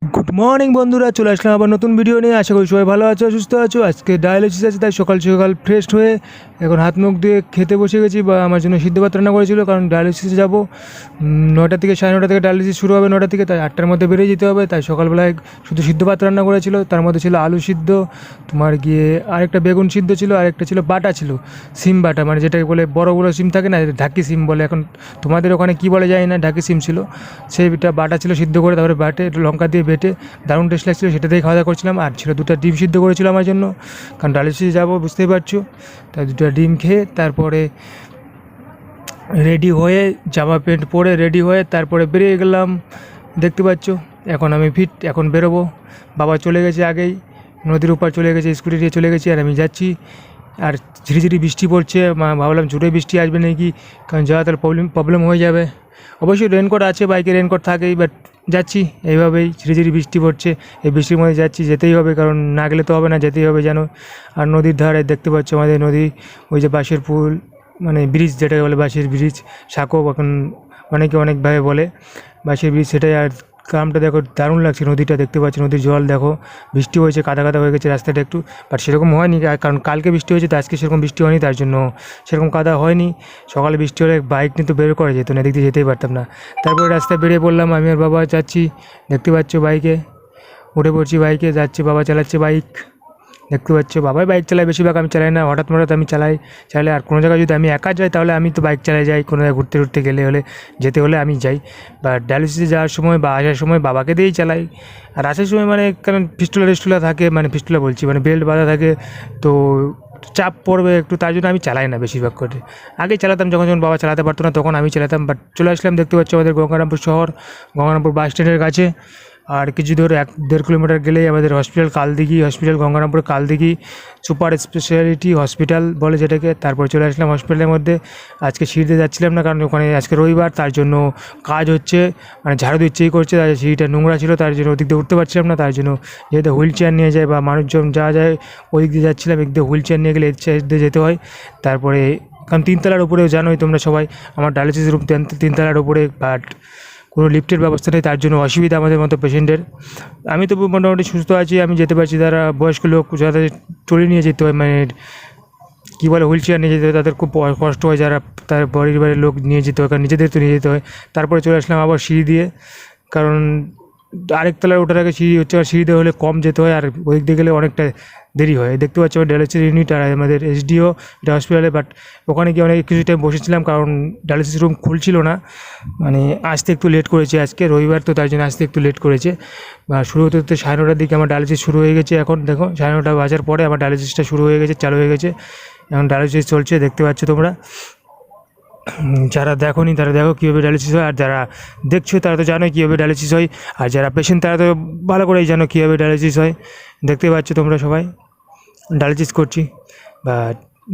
Good morning বন্ধুরা, চলে আসলাম আবার নতুন ভিডিও নিয়ে। আশা করি সবাই ভালো আছো, সুস্থ আছো। আজকে ডায়ালিসিস আছে, তাই সকাল সকাল ফ্রেশ হয়ে এখন হাত মুখ দিয়ে খেতে বসে গেছি। বা আমার জন্য সিদ্ধ ভাত রান্না করেছিল, কারণ ডায়ালিসিসে যাবো 9টা থেকে 9:30 থেকে ডায়ালিসিস শুরু হবে 9টা থেকে, তাই 8টার মধ্যে বেরিয়ে যেতে হবে। তাই সকালবেলায় শুধু সিদ্ধ ভাত রান্না করেছিল, তার মধ্যে ছিল আলু সিদ্ধ, তোমার গিয়ে আরেকটা বেগুন সিদ্ধ ছিল, আরেকটা ছিল বাটা ছিল, সিম বাটা, মানে যেটাকে বলে বড় বড় সিম থাকে না, ঢাকি সিম বলে, এখন তোমাদের ওখানে কী বলে যায় না, ঢাকি সিম ছিল, সেইটা বাটা ছিল সিদ্ধ করে, তারপরে বাটে লঙ্কা দিয়ে বেটে দারুণ টেস্ট লাগছিলো, সেটা দিয়ে খাওয়া দাওয়া করছিলাম। আর ছিল 2টা ডিম সিদ্ধ করেছিল আমার জন্য, কারণ ডায়ালিসিসে যাবো বুঝতেই পারছো। তাই 2টা ডিম খেয়ে তারপরে রেডি হয়ে জামা প্যান্ট পরে রেডি হয়ে তারপরে বেরিয়ে গেলাম। দেখতে পাচ্ছ এখন আমি ফিট, এখন বেরোবো। বাবা চলে গেছে আগেই, নদীর উপর চলে গেছে, স্কুটি দিয়ে চলে গেছি, আর আমি যাচ্ছি। আর ঝিরিঝিরি বৃষ্টি পড়ছে, ভাবলাম জোরে বৃষ্টি আসবে নাকি, কারণ যাওয়া তাহলে প্রবলেম হয়ে যাবে। অবশ্যই রেনকোট আছে, বাইকে রেনকোট থাকেই, বাট যাচ্ছি এইভাবেই। ঝিরিঝিরি বৃষ্টি পড়ছে, এই বৃষ্টির মধ্যে যাচ্ছি, যেতেই হবে, কারণ না গেলে তো হবে না, যেতেই হবে যেন। আর নদীর ধারে দেখতে পাচ্ছ আমাদের নদী, ওই যে বাঁশের পুল, মানে ব্রিজ যেটাকে বলে বাঁশের ব্রিজ, সাঁকো এখন অনেকে অনেকভাবে বলে, বাঁশের ব্রিজ সেটাই। আর গ্রামটা দেখো দারুণ লাগছে, নদীটা দেখতে পাচ্ছি, নদীর জল দেখো, বৃষ্টি হয়েছে, কাদা কাদা হয়ে গেছে রাস্তাটা একটু, বাট সেরকম হয়নি, কারণ কালকে বৃষ্টি হয়েছে, তো আজকে সেরকম বৃষ্টি হয়নি, তার জন্য সেরকম কাদা হয়নি। সকালে বৃষ্টি হলে বাইক নিয়ে তো বের করা যেত না, এদিক দিয়ে যেতেই পারতাম না। তারপরে রাস্তায় বেরিয়ে পড়লাম, আমি আর বাবা যাচ্ছি, দেখতে পাচ্ছ বাইকে উঠে পড়ছি, বাইকে যাচ্ছি, বাবা চালাচ্ছে বাইক, দেখতে পাচ্ছ। বাবাই বাইক চালায় বেশিরভাগ, আমি চালাই না, হঠাৎ আমি চাইলে। আর কোনো জায়গায় যদি আমি একা যাই, তাহলে আমি তো বাইক চালাই যাই, কোনো জায়গায় ঘুরতে টুরতে গেলে যেতে হলে আমি যাই। বা ডায়ালিসিসে যাওয়ার সময় বা আসার সময় বাবাকে দিয়েই চালাই। আর আসার সময় মানে কারণ পিস্টুলা থাকে, মানে পিস্টুলা বলছি, মানে বেল্ট বাঁধা থাকে, তো চাপ পড়বে একটু, তার জন্য আমি চালাই না বেশিরভাগ করে। আগে চালাতাম, যখন বাবা চালাতে পারতো না তখন আমি চালাতাম। বাট চলে আসলাম, দেখতে পাচ্ছ আমাদের গঙ্গারামপুর শহর, গঙ্গারামপুর বাস স্ট্যান্ডের কাছে। আর কিছু দূর 1-1.5 কিলোমিটার গেলেই আমাদের hospital, Kaldighi hospital, Gangarampur Kaldighi super speciality hospital বলে যেটাকে। তারপর চলে আসলাম হসপিটালের মধ্যে। আজকে সিঁড়িতে যাচ্ছিলাম না, কারণ ওখানে আজকে রবিবার, তার জন্য কাজ হচ্ছে, মানে ঝাড়ু দিচ্ছেই করছে, তার সিঁড়িটা নোংরা ছিল, তার জন্য ওদিক দিয়ে উঠতে পারছিলাম না, তার জন্য যেহেতু হুইল চেয়ার নিয়ে যায় বা মানুষজন যাওয়া যায় ওই দিক দিয়ে যাচ্ছিলাম, এদিক দিয়ে হুইল চেয়ার নিয়ে গেলে এর দিয়ে যেতে হয়। তারপরে কারণ 3তলার উপরে জানোই তোমরা সবাই, আমার ডায়ালিসিস রুম 3তলার উপরে, বাট কোনো লিফটের ব্যবস্থা নেই, তার জন্য অসুবিধা আমাদের মতো পেশেন্টের। আমি তো মোটামুটি সুস্থ আছি, আমি যেতে পারছি, তারা বয়স্ক লোক যাদের ট্রলি নিয়ে যেতে হয়, মানে কী বলে হুইল চেয়ার নিয়ে যেতে হয়, তাদের খুব কষ্ট হয়, যারা তার বাড়ির লোক নিয়ে যেতে হয়, কারণ নিজেদের তো নিয়ে যেতে হয়। তারপরে চলে আসলাম আবার সিঁড়ি দিয়ে, কারণ আরেক তলায় ওঠার আগে সিঁড়ি হচ্ছে, আর সিঁড়িতে হলে কম যেতে হয়, আর ওই দিক দিয়ে গেলে অনেকটা দেরি হয়। দেখতে পাচ্ছি আমার ডায়ালিসিস ইউনিট আর আমাদের এসডিও এটা হসপিটালে, বাট ওখানে গিয়ে অনেক কিছু টাইম বসেছিলাম, কারণ ডায়ালিসিস রুম খুলছিল না, মানে আসতে একটু লেট করেছে, আজকে রবিবার তো তার জন্য আসতে একটু লেট করেছে। বা শুরু হতে হতে 9:30টার দিকে আমার ডায়ালিসিস শুরু হয়ে গেছে। এখন দেখো 9:30 বাজার পরে আমার ডায়ালিসিসটা শুরু হয়ে গেছে, চালু হয়ে গেছে, এখন ডায়ালিসিস চলছে, দেখতে পাচ্ছ তোমরা। যারা দেখোনি তারা দেখো কীভাবে ডায়ালিসিস হয়, আর যারা দেখছো তারা তো জানোই কীভাবে ডায়ালিসিস হয়, আর যারা পেশেন্ট তারা তো ভালো করেই জানো কীভাবে ডায়ালিসিস হয়। দেখতে পাচ্ছ তোমরা সবাই ডায়ালিসিস করছি। বা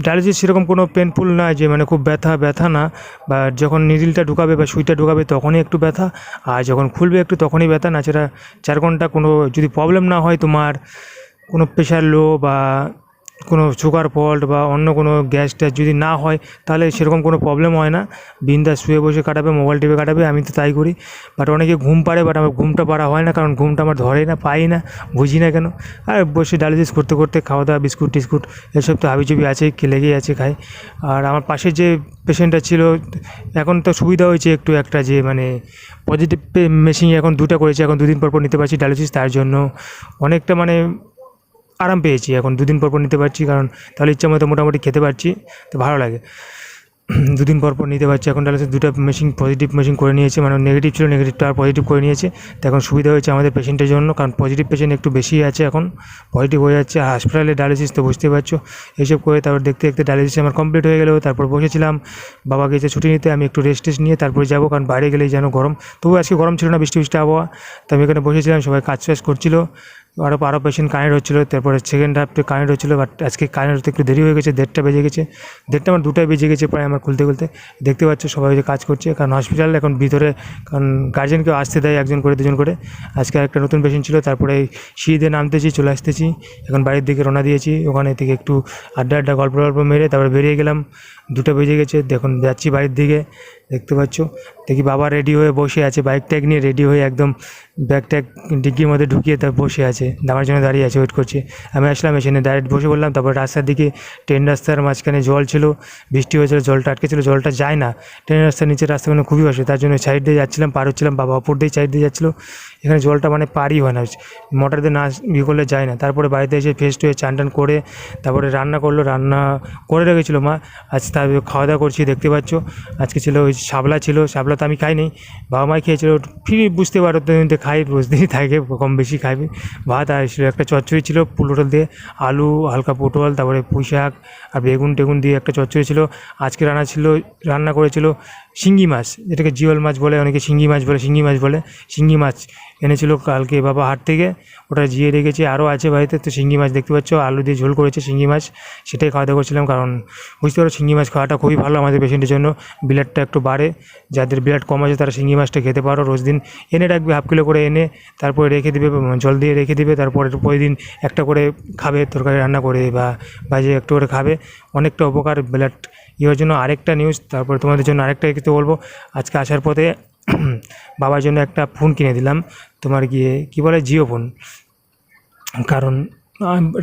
ডায়ালিসিস সেরকম কোনো পেনফুল না, যে মানে খুব ব্যথা না, বা যখন নিডিলটা ঢুকাবে বা সুইটা ঢুকাবে তখনই একটু ব্যথা, আর যখন খুলবে একটু তখনই ব্যথা, না সেটা 4 ঘন্টা কোনো যদি প্রবলেম না হয়, তোমার কোনো প্রেশার লো বা কোনো সুগার ফল্ট বা অন্য কোনো গ্যাস ট্যাস যদি না হয়, তাহলে সেরকম কোনো প্রবলেম হয় না, বিন্দাস শুয়ে বসে কাটাবে, মোবাইল টিপে কাটাবে, আমি তো তাই করি। বাট অনেকে ঘুম পাড়ে, বাট আমার ঘুমটা পাড়া হয় না, কারণ ঘুমটা আমার ধরে না, পাই না, বুঝি না কেন। আর বসে ডায়ালিসিস করতে করতে খাওয়া দাওয়া, বিস্কুট টিস্কুট এসব তো হাবিজাবি আছেই, লেগেই আছে, খাই। আর আমার পাশে যে পেশেন্টটা ছিল, এখন তো সুবিধা হয়েছে একটু, একটা যে মানে পজিটিভ মেশিন এখন 2টা করেছে, এখন 2 দিন পর নিতে পারছি ডায়ালিসিস, তার জন্য অনেকটা মানে আরাম পেয়েছি, এখন 2 দিন পর নিতে পারছি, কারণ তাহলে ইচ্ছা মতো মোটামুটি খেতে পারছি, তো ভালো লাগে। 2 দিন পর নিতে পারছি এখন ডায়ালিসিস। 2টা মেশিন পজিটিভ মেশিন করে নিয়েছে, মানে নেগেটিভ ছিল, নেগেটিভটা আর পজিটিভ করে নিয়েছে, তো এখন সুবিধা হয়েছে আমাদের পেশেন্টের জন্য, কারণ পজিটিভ পেশেন্ট একটু বেশি আছে, এখন পজিটিভ হয়ে যাচ্ছে। আর হাসপাতালে ডায়ালিসিস তো বুঝতেই পারছো, এইসব করে তারপর দেখতে দেখতে ডায়ালিসিস আমার কমপ্লিট হয়ে গেলো। তারপর বসেছিলাম, বাবা গেছে ছুটি নিতে, আমি একটু রেস্ট নিয়ে তারপরে যাবো, কারণ বাইরে গেলেই যেন গরম, তবু আজকে গরম ছিল না, বৃষ্টি আবহাওয়া, তো আমি এখানে বসেছিলাম, সবাই কাজ করছিলো, আরও পেশেন্ট কানেক্ট হচ্ছিলো। তারপরে সেকেন্ড হাফে কানেক্ট হচ্ছিলো, বাট আজকে কানেক্ট হতে একটু দেরি হয়ে গেছে, 1:30টা বেজে গেছে, 1:30 আমার 2টায় বেজে গেছে প্রায় আমার খুলতে। দেখতে পাচ্ছ সবাই যে কাজ করছে, কারণ হসপিটাল এখন ভিতরে, কারণ গার্জেনকেও আসতে দেয় 1জন করে 2জন করে। আজকে একটা নতুন পেশেন্ট ছিল, তারপরে সিঁড়িতে নামতেছি, চলে আসতেছি, এখন বাড়ির দিকে রওনা দিয়েছি, ওখানে থেকে একটু আড্ডা গল্প মেরে তারপরে বেরিয়ে গেলাম। 2টা বেজে গেছে, দেখুন যাচ্ছি বাড়ির দিকে। দেখতে পাচ্ছ। দেখি বাবা রেডি হয়ে বসে আছে, বাইক ট্যাগ নিয়ে রেডি হয়ে একদম ব্যাগ ট্যাগ ডিগ্গির মধ্যে ঢুকিয়ে তা বসে আছে, আমার জন্য দাঁড়িয়ে আছে, ওয়েট করছে। আমি আসলাম, এখানে ডাইরেক্ট বসে বললাম। তারপর রাস্তার দিকে ট্রেন রাস্তার মাঝখানে জল ছিল, বৃষ্টি হয়েছিল, জলটা আটকে ছিল, জলটা যায় না ট্রেন রাস্তার নিচের রাস্তাগুলো খুবই অসুবিধা, তার জন্য সাইড দিয়ে যাচ্ছিলাম, পার হচ্ছিলাম, বাবা অপর দিয়ে সাইড দিয়ে যাচ্ছিলো। এখানে জলটা মানে পারই হয় না, মোটর দিয়ে না ইয়ে করলে যায় না। তারপরে বাড়িতে এসে ফ্রেশ হয়ে চান টান করে তারপরে রান্না করলো, রান্না করে রেখেছিলো মা। আজ তার খাওয়া দাওয়া করছি, দেখতে পাচ্ছ। আজকে ছিল ওই শাপলা ছিল, শাপলা তো আমি খাইনি, বাবা মাই খেয়েছিল। ফিরি বুঝতে পারো তো, খাই রোজ দিনই থাকে, কম বেশি খাইবে। ভাত আর ছিল একটা চচ্চড়ি ছিল পটল দিয়ে, আলু হালকা পটল, তারপরে পুঁই শাক আর বেগুন টেগুন দিয়ে একটা চচ্চড়ি ছিল। আজকে রান্না করেছিল শিঙ্গি মাছ, যেটাকে জিওল মাছ বলে, অনেকে শিঙ্গি মাছ বলে, শিঙ্গি মাছ বলে। শিঙ্গি মাছ এনেছিল কালকে বাবা হাট থেকে, ওটা জিয়ে রেখেছে, আরও আছে বাড়িতে। তো শিঙ্গি মাছ দেখতে পাচ্ছ, আলু দিয়ে ঝোল করেছে শিঙ্গি মাছ, সেটাই খাওয়া দাওয়া করছিলাম। কারণ বুঝতে পারো শিঙ্গি মাছ খাওয়াটা খুবই ভালো আমাদের পেশেন্টের জন্য, ব্লাডটা একটু বাড়ে, যাদের ব্লাড কম আছে তারা শিঙ্গি মাছটা খেতে পারো। রোজ দিন এনে রাখবে, হাফ কিলো করে এনে তারপরে রেখে দেবে, জল দিয়ে রেখে দেবে, তারপরে প্রতিদিন একটা করে খাবে, তরকারি রান্না করে বা ভাজে একটু করে খাবে, অনেকটা উপকার ব্লাড ইয়ের জন্য। আরেকটা নিউজ, তারপরে তোমাদের জন্য আরেকটা কিছু বলবো। আজকে আসার পথে বাবার জন্য একটা ফোন কিনে দিলাম, তোমার গিয়ে কী বলে, জিও ফোন। কারণ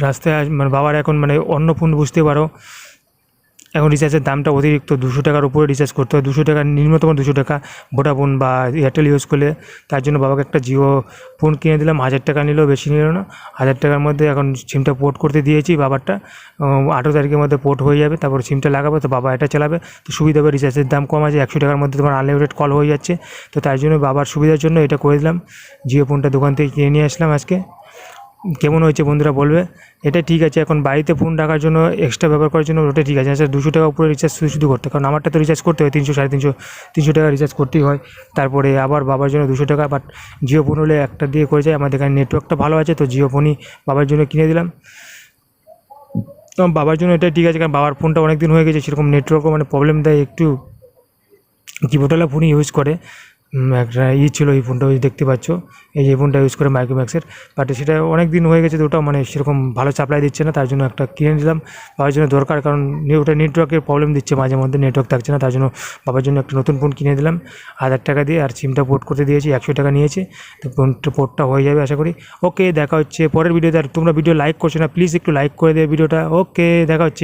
রাস্তায় মানে বাবার এখন মানে অন্য ফোন বুঝতে পারো, এখন রিচার্জের দামটা অতিরিক্ত, 200 টাকার উপরে রিচার্জ করতে হয়, 200 টাকা নিম্নতম 200 টাকা ভোডাফোন বা এয়ারটেল ইউজ করলে। তার জন্য বাবাকে একটা জিও ফোন কিনে দিলাম, 1000 টাকা নিল, বেশি নিল না, 1000 টাকার মধ্যে। এখন সিমটা পোর্ট করতে দিয়েছি বাবারটা, 18 তারিখের মধ্যে পোর্ট হয়ে যাবে, তারপর সিমটা লাগাবো, তো বাবা এটা চালাবে, তো সুবিধা হবে। রিচার্জের দাম কম আছে, 100 টাকার মধ্যে তোমার আনলিমিটেড কল হয়ে যাচ্ছে। তো তাই জন্য বাবার সুবিধার জন্য এটা করে দিলাম, জিও ফোনটা দোকান থেকে কিনে নিয়ে আসলাম আজকে। কেমন হয়েছে বন্ধুরা বলবে। এটা ঠিক আছে, এখন বাড়িতে ফোন রাখার জন্য, এক্সট্রা ব্যবহার করার জন্য ওটা ঠিক আছে। আচ্ছা 200 টাকা উপরে রিচার্জ শুধু করতে, কারণ আমারটা তো রিচার্জ করতে হয় 300 350 টাকা রিচার্জ করতেই হয়। তারপরে আবার বাবার জন্য 200 টাকা, বাট জিও ফোন হলে একটা দিয়ে করে যায়, আমাদের এখানে নেটওয়ার্কটা ভালো আছে, তো জিও ফোনই বাবার জন্য কিনে দিলাম। তো বাবার জন্য এটা ঠিক আছে, কারণ বাবার ফোনটা অনেক দিন হয়ে গেছে, সেরকম নেটওয়ার্কও মানে প্রবলেম দেয় একটু, কিবোর্ডওয়ালা ফোনই ইউজ করে। একটা ছিল এই ফোনটা, ওই দেখতে পাচ্ছ, এই ফোনটা ইউজ করে মাইক্রোম্যাক্সের, বাট সেটা অনেক দিন হয়ে গেছে, তো ওটাও মানে সেরকম ভালো সাপ্লাই দিচ্ছে না, তার জন্য একটা কিনে নিলাম বাবার জন্য দরকার। কারণ ওটা নেটওয়ার্কের প্রবলেম দিচ্ছে, মাঝে মধ্যে নেটওয়ার্ক থাকছে না, তার জন্য বাবার জন্য একটা নতুন ফোন কিনে দিলাম 1000 টাকা দিয়ে। আর সিমটা পোর্ট করতে দিয়েছি, 100 টাকা নিয়েছে, তো পোর্টটা হয়ে যাবে আশা করি। ওকে, দেখা হচ্ছে পরের ভিডিওতে। আর তোমরা ভিডিও লাইক করছো না, প্লিজ একটু লাইক করে দেবে ভিডিওটা। ওকে, দেখা হচ্ছে।